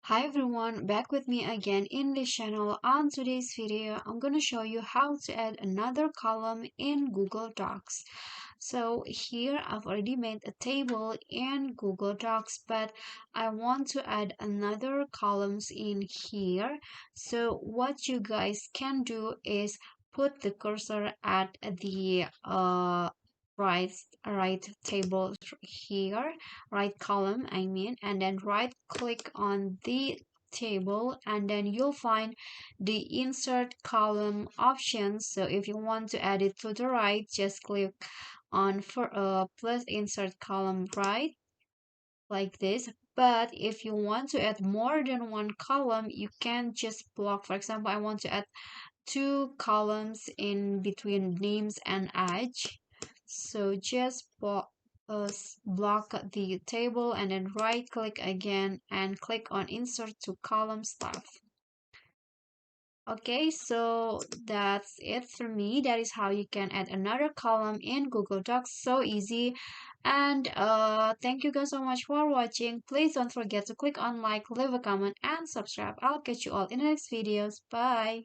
Hi everyone, back with me again in this channel. On today's video, I'm going to show you how to add another column in Google Docs. So here I've already made a table in Google Docs, but I want to add another columns in here. So what you guys can do is put the cursor at the right table here, right column I mean, and then right click on the table, and then you'll find the insert column option. So if you want to add it to the right, just click on for plus insert column right, like this. But if you want to add more than one column, you can just block. For example, I want to add two columns in between names and age, so just block the table and then right click again and click on insert to column stuff. Okay, so that's it for me. That is how you can add another column in Google Docs. So easy. And thank you guys so much for watching. Please don't forget to click on like, leave a comment, and subscribe. I'll catch you all in the next videos. Bye.